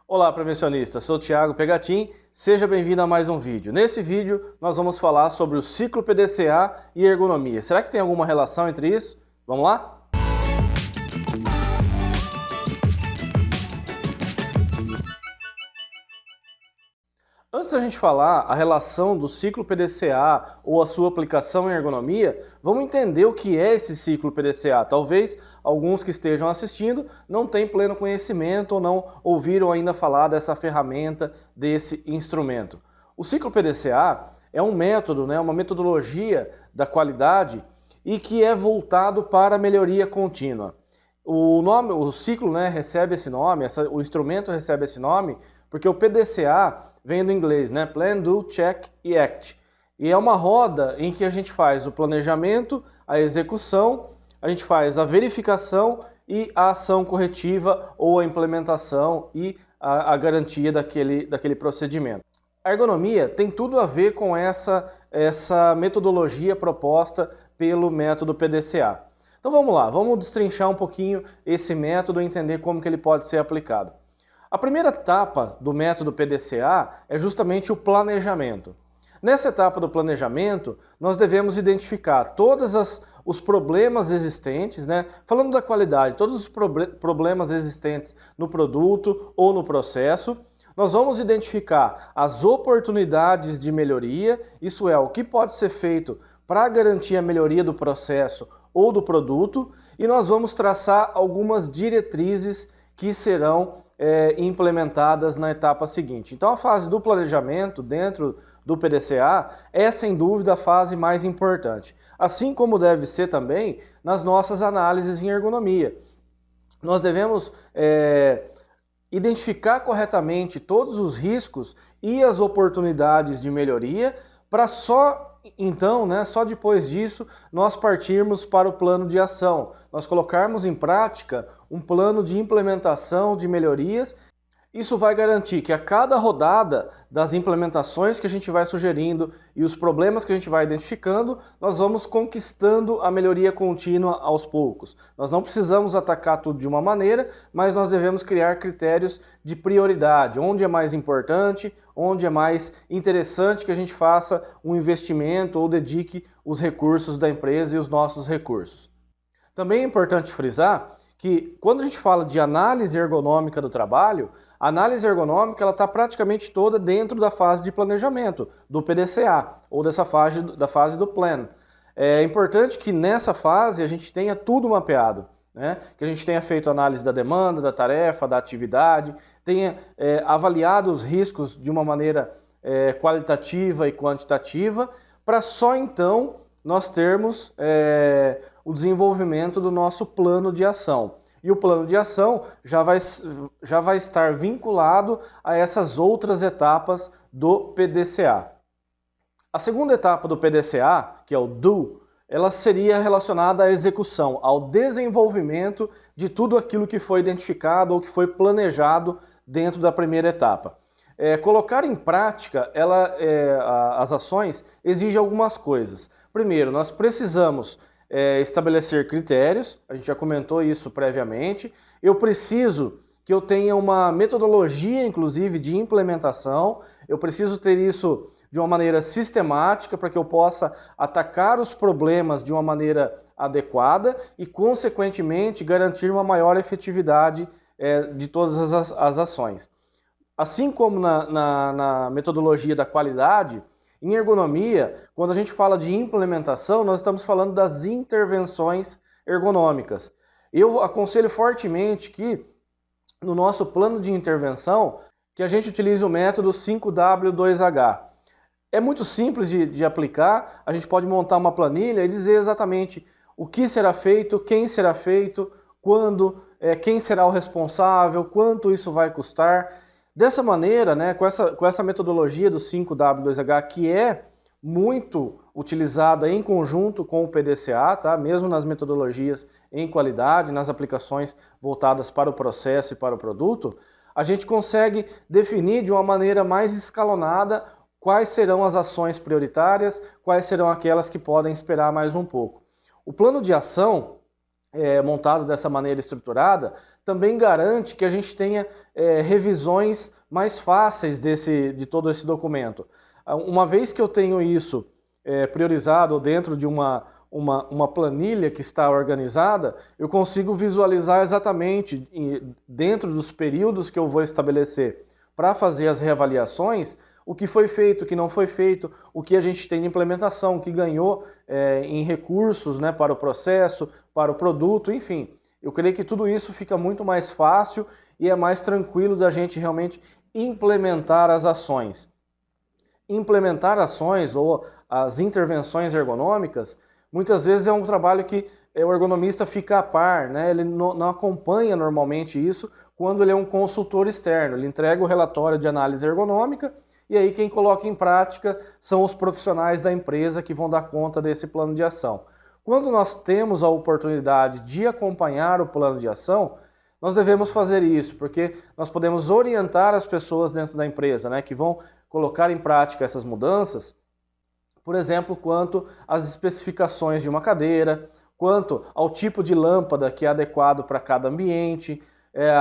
Olá, prevencionista, sou o Thiago Pegatin, seja bem-vindo a mais um vídeo. Nesse vídeo nós vamos falar sobre o ciclo PDCA e ergonomia. Será que tem alguma relação entre isso? Vamos lá? Antes da gente falar a relação do ciclo PDCA ou a sua aplicação em ergonomia, vamos entender o que é esse ciclo PDCA. Talvez alguns que estejam assistindo não tenham pleno conhecimento ou não ouviram ainda falar dessa ferramenta, desse instrumento. O ciclo PDCA é um método, uma metodologia da qualidade e que é voltado para a melhoria contínua. O ciclo recebe esse nome, o instrumento recebe esse nome porque o PDCA vem do inglês, Plan, Do, Check e Act. E é uma roda em que a gente faz o planejamento, a execução, a gente faz a verificação e a ação corretiva ou a implementação e a garantia daquele procedimento. A ergonomia tem tudo a ver com essa metodologia proposta pelo método PDCA. Então vamos lá, vamos destrinchar um pouquinho esse método e entender como que ele pode ser aplicado. A primeira etapa do método PDCA é justamente o planejamento. Nessa etapa do planejamento, nós devemos identificar todos os problemas existentes, falando da qualidade, todos os problemas existentes no produto ou no processo. Nós vamos identificar as oportunidades de melhoria, isso é, o que pode ser feito para garantir a melhoria do processo ou do produto, e nós vamos traçar algumas diretrizes que serão implementadas na etapa seguinte. Então a fase do planejamento dentro do PDCA é sem dúvida a fase mais importante, assim como deve ser também nas nossas análises em ergonomia. Nós devemos identificar corretamente todos os riscos e as oportunidades de melhoria para só depois disso nós partirmos para o plano de ação, nós colocarmos em prática um plano de implementação de melhorias. Isso vai garantir que a cada rodada das implementações que a gente vai sugerindo e os problemas que a gente vai identificando, nós vamos conquistando a melhoria contínua aos poucos. Nós não precisamos atacar tudo de uma maneira, mas nós devemos criar critérios de prioridade, onde é mais importante, onde é mais interessante que a gente faça um investimento ou dedique os recursos da empresa e os nossos recursos. Também é importante frisar que quando a gente fala de análise ergonômica do trabalho, a análise ergonômica está praticamente toda dentro da fase de planejamento, do PDCA, ou da fase do Plan. É importante que nessa fase a gente tenha tudo mapeado, que a gente tenha feito análise da demanda, da tarefa, da atividade, tenha avaliado os riscos de uma maneira qualitativa e quantitativa, para só então nós termos o desenvolvimento do nosso plano de ação. E o plano de ação já vai estar vinculado a essas outras etapas do PDCA. A segunda etapa do PDCA, que é o Do, ela seria relacionada à execução, ao desenvolvimento de tudo aquilo que foi identificado ou que foi planejado dentro da primeira etapa. Colocar em prática as ações exige algumas coisas. Primeiro, nós precisamos estabelecer critérios, a gente já comentou isso previamente. Eu preciso que eu tenha uma metodologia, inclusive, de implementação. Eu preciso ter isso de uma maneira sistemática para que eu possa atacar os problemas de uma maneira adequada e, consequentemente, garantir uma maior efetividade de todas as ações. Assim como na metodologia da qualidade, em ergonomia, quando a gente fala de implementação, nós estamos falando das intervenções ergonômicas. Eu aconselho fortemente que no nosso plano de intervenção, que a gente utilize o método 5W2H. É muito simples de aplicar, a gente pode montar uma planilha e dizer exatamente o que será feito, quando, quem será o responsável, quanto isso vai custar. Dessa maneira, com essa metodologia do 5W2H, que é muito utilizada em conjunto com o PDCA, mesmo nas metodologias em qualidade, nas aplicações voltadas para o processo e para o produto, a gente consegue definir de uma maneira mais escalonada quais serão as ações prioritárias, quais serão aquelas que podem esperar mais um pouco. O plano de ação montado dessa maneira estruturada também garante que a gente tenha revisões mais fáceis de todo esse documento. Uma vez que eu tenho isso priorizado dentro de uma planilha que está organizada, eu consigo visualizar exatamente dentro dos períodos que eu vou estabelecer para fazer as reavaliações, o que foi feito, o que não foi feito, o que a gente tem de implementação, o que ganhou em recursos, né, para o processo, para o produto, enfim. Eu creio que tudo isso fica muito mais fácil e é mais tranquilo da gente realmente implementar as ações. Implementar ações ou as intervenções ergonômicas, muitas vezes é um trabalho que o ergonomista fica a par, né? Ele não acompanha normalmente isso quando ele é um consultor externo. Ele entrega o relatório de análise ergonômica e aí quem coloca em prática são os profissionais da empresa que vão dar conta desse plano de ação. Quando nós temos a oportunidade de acompanhar o plano de ação, nós devemos fazer isso, porque nós podemos orientar as pessoas dentro da empresa, né, que vão colocar em prática essas mudanças, por exemplo, quanto às especificações de uma cadeira, quanto ao tipo de lâmpada que é adequado para cada ambiente,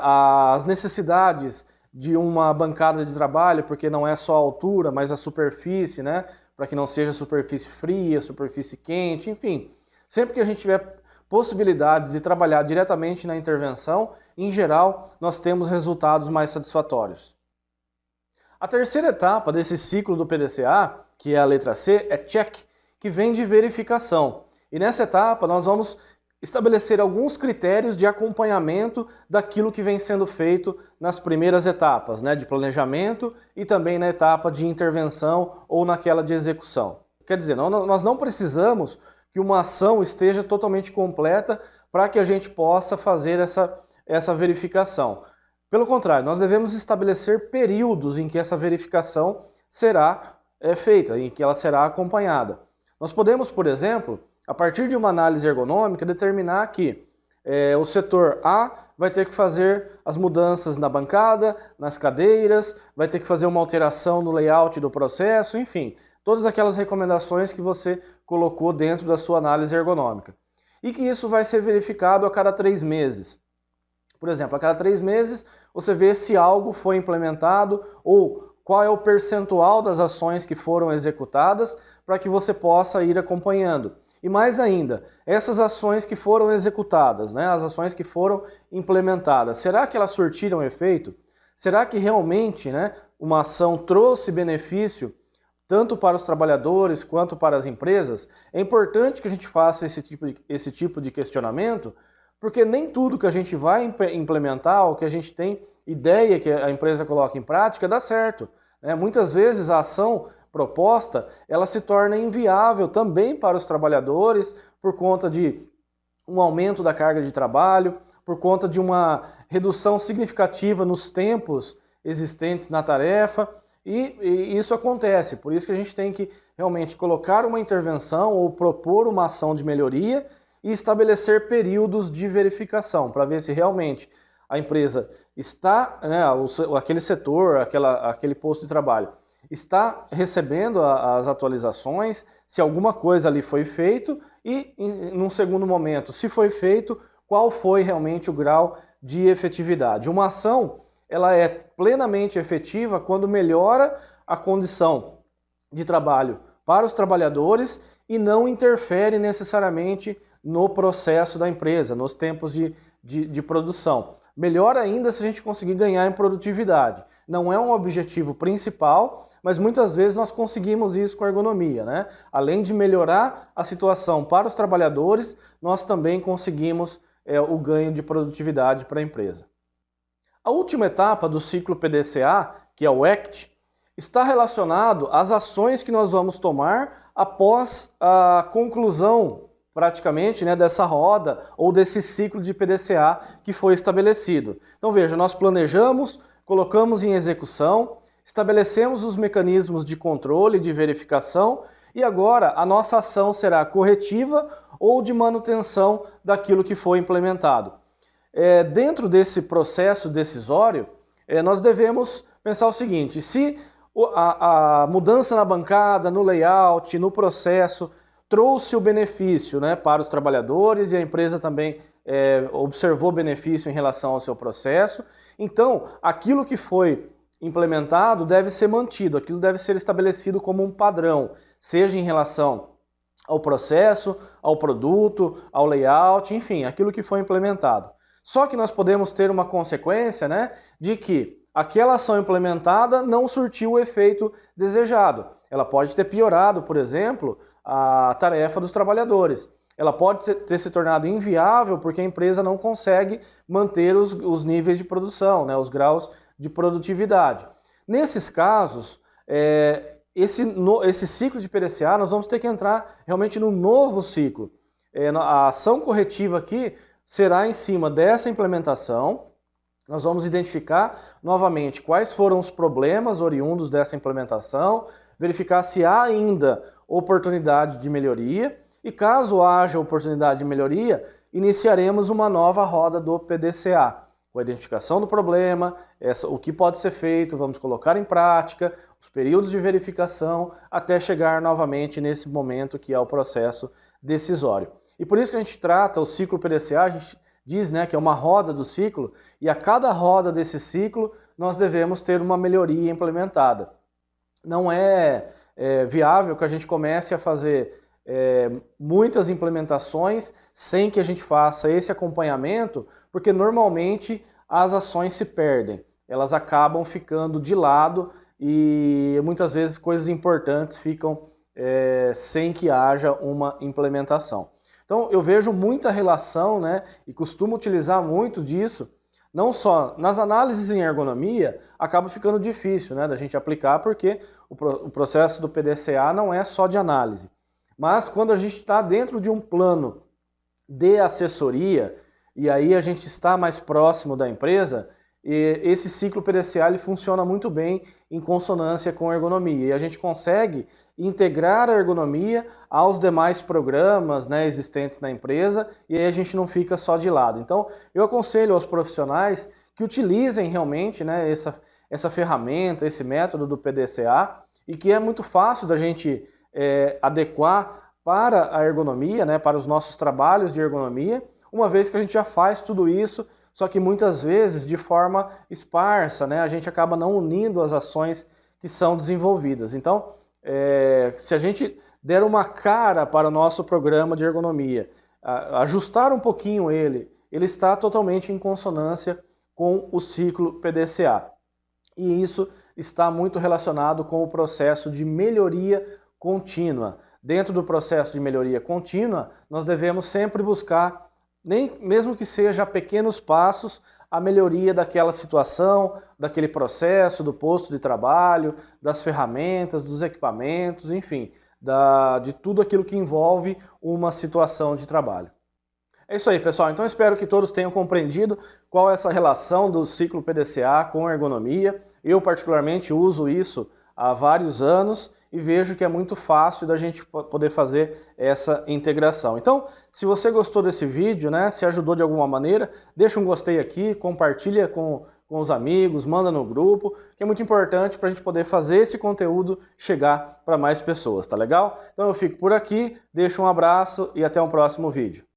as necessidades de uma bancada de trabalho, porque não é só a altura, mas a superfície, né, para que não seja superfície fria, superfície quente, enfim. Sempre que a gente tiver possibilidades de trabalhar diretamente na intervenção, em geral, nós temos resultados mais satisfatórios. A terceira etapa desse ciclo do PDCA, que é a letra C, é check, que vem de verificação. E nessa etapa nós vamos estabelecer alguns critérios de acompanhamento daquilo que vem sendo feito nas primeiras etapas, né, de planejamento e também na etapa de intervenção ou naquela de execução. Quer dizer, nós não precisamos que uma ação esteja totalmente completa para que a gente possa fazer essa verificação. Pelo contrário, nós devemos estabelecer períodos em que essa verificação será feita, em que ela será acompanhada. Nós podemos, por exemplo, a partir de uma análise ergonômica, determinar que o setor A vai ter que fazer as mudanças na bancada, nas cadeiras, vai ter que fazer uma alteração no layout do processo, enfim, todas aquelas recomendações que você colocou dentro da sua análise ergonômica. E que isso vai ser verificado a cada 3 meses. Por exemplo, a cada 3 meses você vê se algo foi implementado ou qual é o percentual das ações que foram executadas para que você possa ir acompanhando. E mais ainda, essas ações que foram executadas, né, as ações que foram implementadas, será que elas surtiram efeito? Será que realmente, né, uma ação trouxe benefício tanto para os trabalhadores quanto para as empresas? É importante que a gente faça esse tipo de questionamento, porque nem tudo que a gente vai implementar, ou que a gente tem ideia que a empresa coloca em prática, dá certo, né? Muitas vezes a ação proposta, ela se torna inviável também para os trabalhadores por conta de um aumento da carga de trabalho, por conta de uma redução significativa nos tempos existentes na tarefa, e isso acontece. Por isso que a gente tem que realmente colocar uma intervenção ou propor uma ação de melhoria e estabelecer períodos de verificação para ver se realmente a empresa está, né, aquele setor, aquele posto de trabalho, está recebendo as atualizações, se alguma coisa ali foi feito e, num segundo momento, se foi feito, qual foi realmente o grau de efetividade. Uma ação, ela é plenamente efetiva quando melhora a condição de trabalho para os trabalhadores e não interfere necessariamente no processo da empresa, nos tempos de produção. Melhor ainda se a gente conseguir ganhar em produtividade. Não é um objetivo principal, mas muitas vezes nós conseguimos isso com a ergonomia, né? Além de melhorar a situação para os trabalhadores, nós também conseguimos o ganho de produtividade para a empresa. A última etapa do ciclo PDCA, que é o ACT, está relacionado às ações que nós vamos tomar após a conclusão, praticamente, né, dessa roda ou desse ciclo de PDCA que foi estabelecido. Então veja, nós planejamos, colocamos em execução, estabelecemos os mecanismos de controle e de verificação e agora a nossa ação será corretiva ou de manutenção daquilo que foi implementado. Dentro desse processo decisório, nós devemos pensar o seguinte: se a mudança na bancada, no layout, no processo, trouxe o benefício, né, para os trabalhadores e a empresa também observou benefício em relação ao seu processo. Então, aquilo que foi implementado deve ser mantido, aquilo deve ser estabelecido como um padrão, seja em relação ao processo, ao produto, ao layout, enfim, aquilo que foi implementado. Só que nós podemos ter uma consequência, né, de que aquela ação implementada não surtiu o efeito desejado. Ela pode ter piorado, por exemplo, a tarefa dos trabalhadores. Ela pode ter se tornado inviável porque a empresa não consegue manter os níveis de produção, né, os graus de produtividade. Nesses casos, esse ciclo de PDCA, nós vamos ter que entrar realmente num novo ciclo. A ação corretiva aqui será em cima dessa implementação. Nós vamos identificar novamente quais foram os problemas oriundos dessa implementação, verificar se há ainda oportunidade de melhoria e caso haja oportunidade de melhoria, iniciaremos uma nova roda do PDCA, com a identificação do problema, o que pode ser feito, vamos colocar em prática, os períodos de verificação, até chegar novamente nesse momento que é o processo decisório. E por isso que a gente trata o ciclo PDCA, a gente diz, né, que é uma roda do ciclo, e a cada roda desse ciclo nós devemos ter uma melhoria implementada. Não é viável que a gente comece a fazer muitas implementações sem que a gente faça esse acompanhamento, porque normalmente as ações se perdem, elas acabam ficando de lado e muitas vezes coisas importantes ficam sem que haja uma implementação. Então eu vejo muita relação, né, e costumo utilizar muito disso, não só nas análises em ergonomia, acaba ficando difícil, né, da gente aplicar porque o processo do PDCA não é só de análise. Mas quando a gente está dentro de um plano de assessoria, e aí a gente está mais próximo da empresa, esse ciclo PDCA ele funciona muito bem em consonância com a ergonomia. E a gente consegue integrar a ergonomia aos demais programas, né, existentes na empresa, e aí a gente não fica só de lado. Então, eu aconselho aos profissionais que utilizem realmente, né, essa ferramenta, esse método do PDCA, e que é muito fácil da gente adequar para a ergonomia, né, para os nossos trabalhos de ergonomia, uma vez que a gente já faz tudo isso, só que muitas vezes de forma esparsa, né, a gente acaba não unindo as ações que são desenvolvidas. Então, se a gente der uma cara para o nosso programa de ergonomia, ajustar um pouquinho ele está totalmente em consonância com o ciclo PDCA. E isso está muito relacionado com o processo de melhoria contínua. Dentro do processo de melhoria contínua, nós devemos sempre buscar, mesmo que seja a pequenos passos, a melhoria daquela situação, daquele processo, do posto de trabalho, das ferramentas, dos equipamentos, enfim, de tudo aquilo que envolve uma situação de trabalho. É isso aí, pessoal. Então espero que todos tenham compreendido qual é essa relação do ciclo PDCA com a ergonomia. Eu particularmente uso isso há vários anos e vejo que é muito fácil da gente poder fazer essa integração. Então, se você gostou desse vídeo, né, se ajudou de alguma maneira, deixa um gostei aqui, compartilha com os amigos, manda no grupo, que é muito importante para a gente poder fazer esse conteúdo chegar para mais pessoas, tá legal? Então eu fico por aqui, deixo um abraço e até um próximo vídeo.